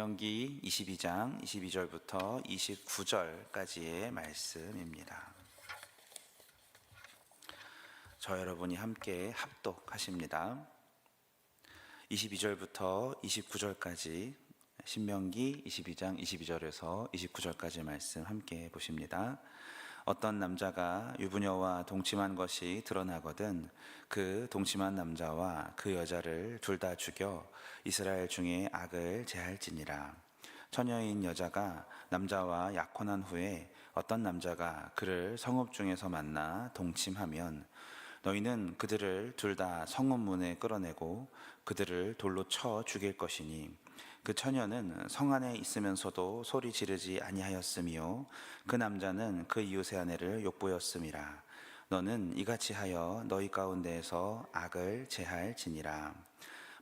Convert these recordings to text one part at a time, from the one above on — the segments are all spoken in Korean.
신명기 22장 22절부터 29절까지의 말씀입니다. 저 여러분이 함께 합독하십니다. 22절부터 29절까지 신명기 22장 22절에서 29절까지 말씀 함께 보십니다. 어떤 남자가 유부녀와 동침한 것이 드러나거든 그 동침한 남자와 그 여자를 둘 다 죽여 이스라엘 중에 악을 제할지니라. 처녀인 여자가 남자와 약혼한 후에 어떤 남자가 그를 성읍 중에서 만나 동침하면 너희는 그들을 둘 다 성읍 문에 끌어내고 그들을 돌로 쳐 죽일 것이니 그 처녀는 성 안에 있으면서도 소리 지르지 아니하였으며 그 남자는 그 이웃의 아내를 욕보였음이라. 너는 이같이 하여 너희 가운데에서 악을 제할지니라.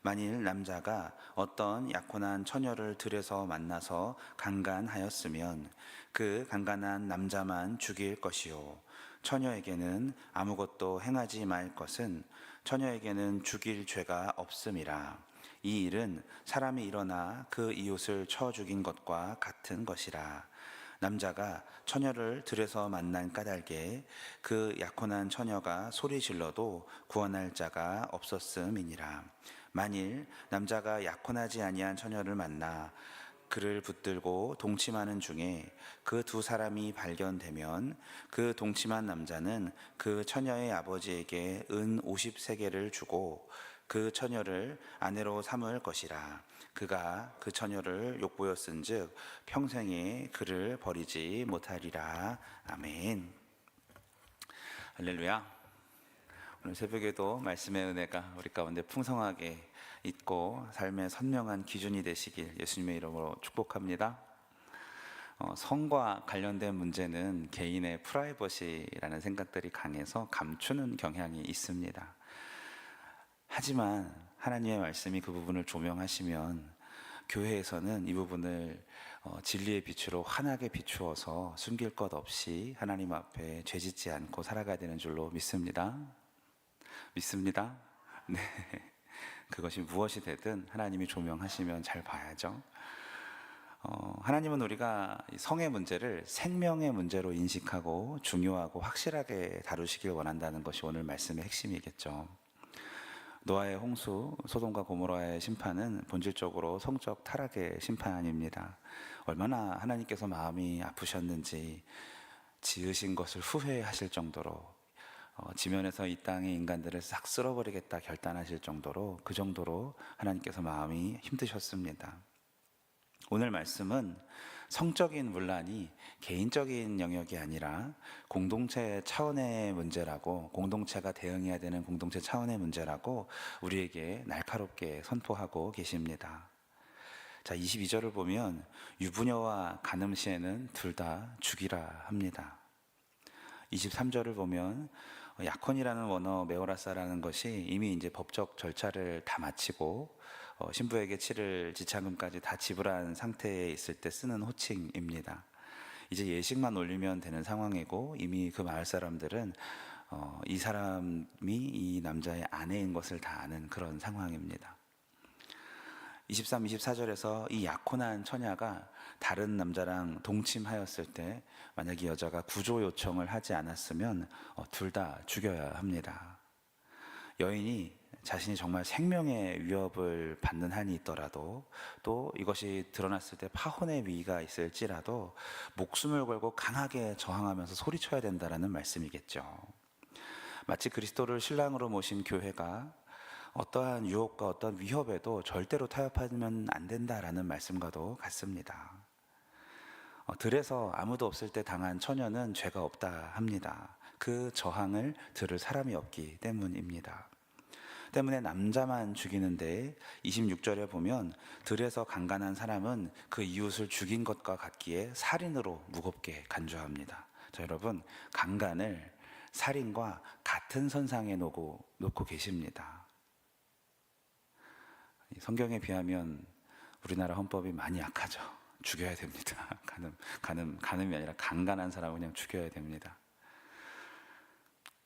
만일 남자가 어떤 약혼한 처녀를 들에서 만나서 강간하였으면 그 강간한 남자만 죽일 것이요 처녀에게는 아무것도 행하지 말 것은 처녀에게는 죽일 죄가 없음이라. 이 일은 사람이 일어나 그 이웃을 쳐 죽인 것과 같은 것이라. 남자가 처녀를 들에서 만난 까닭에 그 약혼한 처녀가 소리 질러도 구원할 자가 없었음이니라. 만일 남자가 약혼하지 아니한 처녀를 만나 그를 붙들고 동침하는 중에 그 두 사람이 발견되면 그 동침한 남자는 그 처녀의 아버지에게 은 50세겔을 주고 그 처녀를 아내로 삼을 것이라. 그가 그 처녀를 욕보였은즉 평생에 그를 버리지 못하리라. 아멘. 할렐루야. 오늘 새벽에도 말씀의 은혜가 우리 가운데 풍성하게 있고 삶의 선명한 기준이 되시길 예수님의 이름으로 축복합니다. 성과 관련된 문제는 개인의 프라이버시라는 생각들이 강해서 감추는 경향이 있습니다. 하지만 하나님의 말씀이 그 부분을 조명하시면 교회에서는 이 부분을 진리의 빛으로 환하게 비추어서 숨길 것 없이 하나님 앞에 죄짓지 않고 살아가야 되는 줄로 믿습니다. 믿습니다. 네. 그것이 무엇이 되든 하나님이 조명하시면 잘 봐야죠. 하나님은 우리가 성의 문제를 생명의 문제로 인식하고 중요하고 확실하게 다루시길 원한다는 것이 오늘 말씀의 핵심이겠죠. 노아의 홍수, 소돔과 고모라의 심판은 본질적으로 성적 타락의 심판입니다. 얼마나 하나님께서 마음이 아프셨는지 지으신 것을 후회하실 정도로 지면에서 이 땅의 인간들을 싹 쓸어버리겠다 결단하실 정도로 그 정도로 하나님께서 마음이 힘드셨습니다. 오늘 말씀은 성적인 문란이 개인적인 영역이 아니라 공동체 차원의 문제라고, 공동체가 대응해야 되는 공동체 차원의 문제라고 우리에게 날카롭게 선포하고 계십니다. 자, 22절을 보면 유부녀와 간음시에는 둘 다 죽이라 합니다. 23절을 보면 약혼이라는 원어 메오라사라는 것이 이미 이제 법적 절차를 다 마치고 신부에게 치를 지참금까지 다 지불한 상태에 있을 때 쓰는 호칭입니다. 이제 예식만 올리면 되는 상황이고 이미 그 마을 사람들은 이 사람이 이 남자의 아내인 것을 다 아는 그런 상황입니다. 23, 24절에서 이 약혼한 처녀가 다른 남자랑 동침하였을 때 만약 이 여자가 구조 요청을 하지 않았으면 둘 다 죽여야 합니다. 여인이 자신이 정말 생명의 위협을 받는 한이 있더라도 또 이것이 드러났을 때 파혼의 위기가 있을지라도 목숨을 걸고 강하게 저항하면서 소리쳐야 된다는 말씀이겠죠. 마치 그리스도를 신랑으로 모신 교회가 어떠한 유혹과 어떤 위협에도 절대로 타협하면 안 된다라는 말씀과도 같습니다. 들에서 아무도 없을 때 당한 처녀는 죄가 없다 합니다. 그 저항을 들을 사람이 없기 때문입니다. 때문에 남자만 죽이는데 26절에 보면 들에서 강간한 사람은 그 이웃을 죽인 것과 같기에 살인으로 무겁게 간주합니다. 자, 여러분, 강간을 살인과 같은 선상에 놓고 계십니다. 성경에 비하면 우리나라 헌법이 많이 약하죠. 죽여야 됩니다. 간음이 아니라 강간한 사람은 그냥 죽여야 됩니다.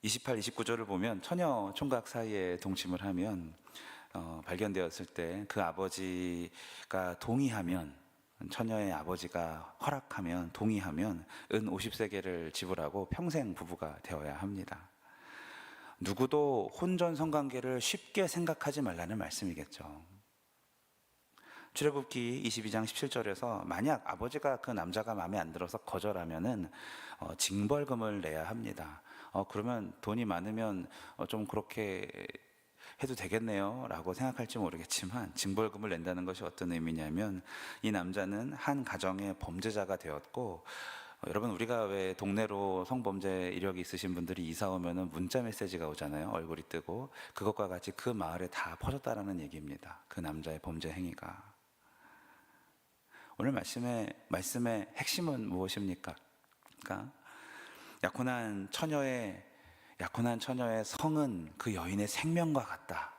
28, 29절을 보면 처녀 총각 사이에 동침을 하면 발견되었을 때 그 아버지가 동의하면 처녀의 아버지가 허락하면, 동의하면 은 50세겔을 지불하고 평생 부부가 되어야 합니다. 누구도 혼전 성관계를 쉽게 생각하지 말라는 말씀이겠죠. 출애굽기 22장 17절에서 만약 아버지가 그 남자가 마음에 안 들어서 거절하면은 징벌금을 내야 합니다. 그러면 돈이 많으면 좀 그렇게 해도 되겠네요 라고 생각할지 모르겠지만, 징벌금을 낸다는 것이 어떤 의미냐면, 이 남자는 한 가정의 범죄자가 되었고, 여러분, 우리가 왜 동네로 성범죄 이력이 있으신 분들이 이사 오면은 문자 메시지가 오잖아요. 얼굴이 뜨고. 그것과 같이 그 마을에 다 퍼졌다라는 얘기입니다. 그 남자의 범죄 행위가. 오늘 말씀의 핵심은 무엇입니까? 그러니까 약혼한 처녀의 성은 그 여인의 생명과 같다.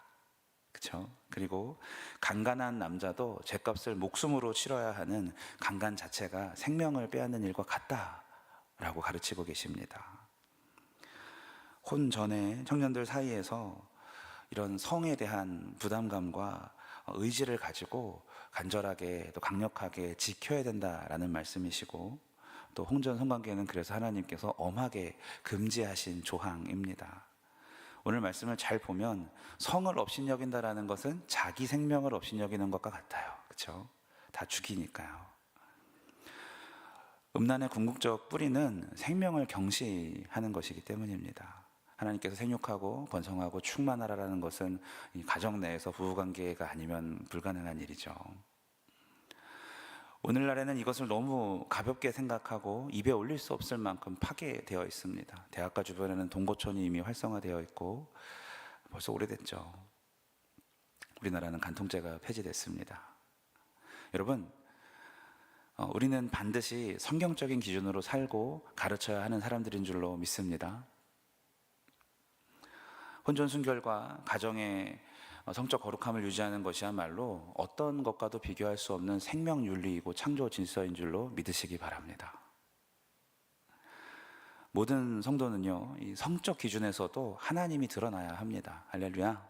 그렇죠? 그리고 강간한 남자도 죄값을 목숨으로 치러야 하는 강간 자체가 생명을 빼앗는 일과 같다라고 가르치고 계십니다. 혼 전에 청년들 사이에서 이런 성에 대한 부담감과 의지를 가지고 간절하게 또 강력하게 지켜야 된다라는 말씀이시고, 또 혼전 성관계는 그래서 하나님께서 엄하게 금지하신 조항입니다. 오늘 말씀을 잘 보면 성을 업신여긴다라는 것은 자기 생명을 업신여기는 것과 같아요. 그렇죠? 다 죽이니까요. 음란의 궁극적 뿌리는 생명을 경시하는 것이기 때문입니다. 하나님께서 생육하고 번성하고 충만하라는 것은 이 가정 내에서 부부관계가 아니면 불가능한 일이죠. 오늘날에는 이것을 너무 가볍게 생각하고 입에 올릴 수 없을 만큼 파괴되어 있습니다. 대학가 주변에는 동거촌이 이미 활성화되어 있고 벌써 오래됐죠. 우리나라는 간통죄가 폐지됐습니다. 여러분, 우리는 반드시 성경적인 기준으로 살고 가르쳐야 하는 사람들인 줄로 믿습니다. 혼전 순결과 가정의 성적 거룩함을 유지하는 것이야말로 어떤 것과도 비교할 수 없는 생명 윤리이고 창조 질서인 줄로 믿으시기 바랍니다. 모든 성도는요, 이 성적 기준에서도 하나님이 드러나야 합니다. 할렐루야.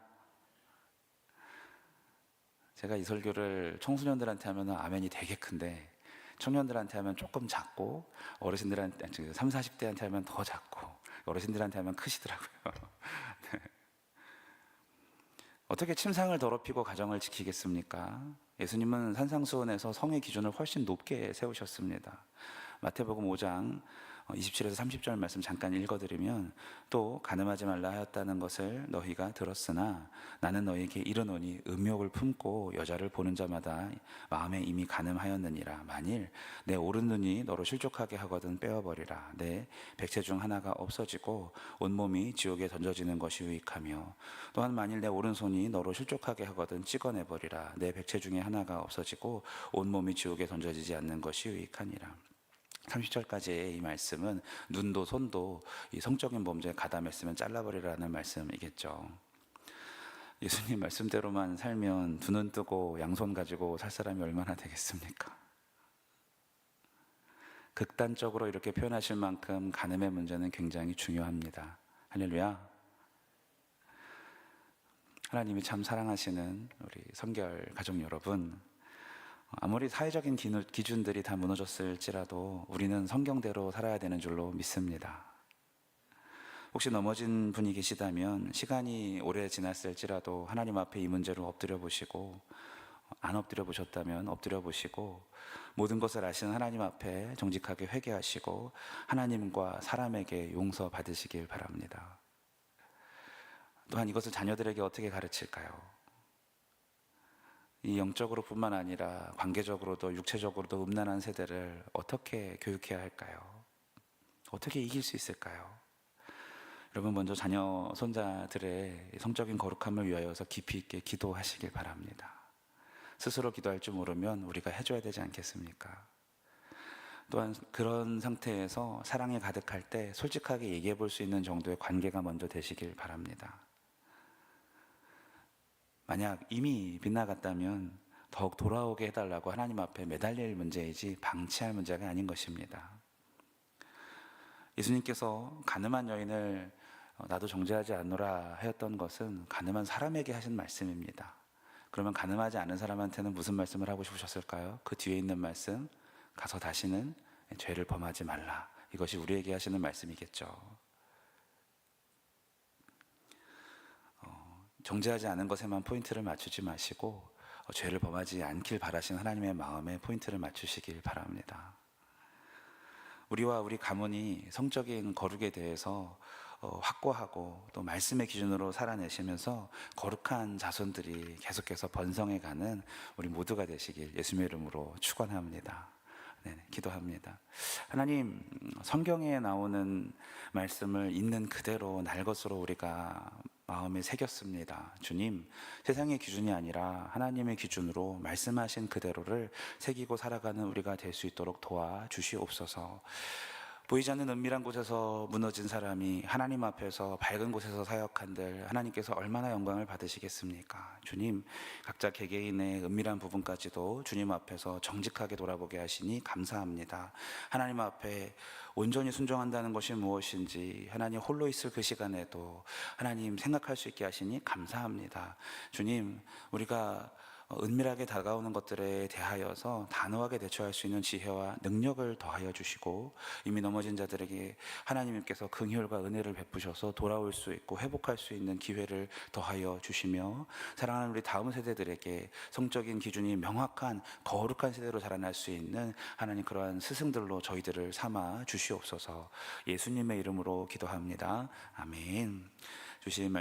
제가 이 설교를 청소년들한테 하면 아멘이 되게 큰데, 청년들한테 하면 조금 작고, 어르신들한테, 30, 40대한테 하면 더 작고, 어르신들한테 하면 크시더라고요. 네. 어떻게 침상을 더럽히고 가정을 지키겠습니까? 예수님은 산상수훈에서 성의 기준을 훨씬 높게 세우셨습니다. 마태복음 5장 27에서 30절 말씀 잠깐 읽어드리면, 또 가늠하지 말라 하였다는 것을 너희가 들었으나 나는 너희에게 이르노니 음욕을 품고 여자를 보는 자마다 마음에 이미 가늠하였느니라. 만일 내 오른눈이 너로 실족하게 하거든 빼어버리라. 내 백체 중 하나가 없어지고 온몸이 지옥에 던져지는 것이 유익하며, 또한 만일 내 오른손이 너로 실족하게 하거든 찍어내버리라. 내 백체 중에 하나가 없어지고 온몸이 지옥에 던져지지 않는 것이 유익하니라. 30절까지의 이 말씀은 눈도 손도 이 성적인 범죄에 가담했으면 잘라버리라는 말씀이겠죠. 예수님 말씀대로만 살면 두 눈 뜨고 양손 가지고 살 사람이 얼마나 되겠습니까? 극단적으로 이렇게 표현하실 만큼 간음의 문제는 굉장히 중요합니다. 할렐루야. 하나님이 참 사랑하시는 우리 성결 가족 여러분, 아무리 사회적인 기준들이 다 무너졌을지라도 우리는 성경대로 살아야 되는 줄로 믿습니다. 혹시 넘어진 분이 계시다면 시간이 오래 지났을지라도 하나님 앞에 이 문제로 엎드려 보시고, 안 엎드려 보셨다면 엎드려 보시고, 모든 것을 아시는 하나님 앞에 정직하게 회개하시고 하나님과 사람에게 용서 받으시길 바랍니다. 또한 이것을 자녀들에게 어떻게 가르칠까요? 이 영적으로 뿐만 아니라 관계적으로도 육체적으로도 음란한 세대를 어떻게 교육해야 할까요? 어떻게 이길 수 있을까요? 여러분, 먼저 자녀, 손자들의 성적인 거룩함을 위하여서 깊이 있게 기도하시길 바랍니다. 스스로 기도할 줄 모르면 우리가 해줘야 되지 않겠습니까? 또한 그런 상태에서 사랑이 가득할 때 솔직하게 얘기해 볼 수 있는 정도의 관계가 먼저 되시길 바랍니다. 만약 이미 빗나갔다면 더욱 돌아오게 해달라고 하나님 앞에 매달릴 문제이지 방치할 문제가 아닌 것입니다. 예수님께서 가늠한 여인을 나도 정죄하지 않노라 하였던 것은 가늠한 사람에게 하신 말씀입니다. 그러면 가늠하지 않은 사람한테는 무슨 말씀을 하고 싶으셨을까요? 그 뒤에 있는 말씀, 가서 다시는 죄를 범하지 말라. 이것이 우리에게 하시는 말씀이겠죠. 정죄하지 않은 것에만 포인트를 맞추지 마시고 죄를 범하지 않길 바라신 하나님의 마음에 포인트를 맞추시길 바랍니다. 우리와 우리 가문이 성적인 거룩에 대해서 확고하고 또 말씀의 기준으로 살아내시면서 거룩한 자손들이 계속해서 번성해가는 우리 모두가 되시길 예수님의 이름으로 축원합니다. 네, 기도합니다. 하나님, 성경에 나오는 말씀을 있는 그대로 날 것으로 우리가 마음에 새겼습니다. 주님, 세상의 기준이 아니라 하나님의 기준으로 말씀하신 그대로를 새기고 살아가는 우리가 될 수 있도록 도와주시옵소서. 보이지 않는 은밀한 곳에서 무너진 사람이 하나님 앞에서 밝은 곳에서 사역한들 하나님께서 얼마나 영광을 받으시겠습니까? 주님, 각자 개개인의 은밀한 부분까지도 주님 앞에서 정직하게 돌아보게 하시니 감사합니다. 하나님 앞에 온전히 순종한다는 것이 무엇인지 하나님 홀로 있을 그 시간에도 하나님 생각할 수 있게 하시니 감사합니다. 주님, 우리가 은밀하게 다가오는 것들에 대하여서 단호하게 대처할 수 있는 지혜와 능력을 더하여 주시고, 이미 넘어진 자들에게 하나님께서 긍휼과 은혜를 베푸셔서 돌아올 수 있고 회복할 수 있는 기회를 더하여 주시며, 사랑하는 우리 다음 세대들에게 성적인 기준이 명확한 거룩한 세대로 자라날 수 있는 하나님 그러한 스승들로 저희들을 삼아 주시옵소서. 예수님의 이름으로 기도합니다. 아멘. 주신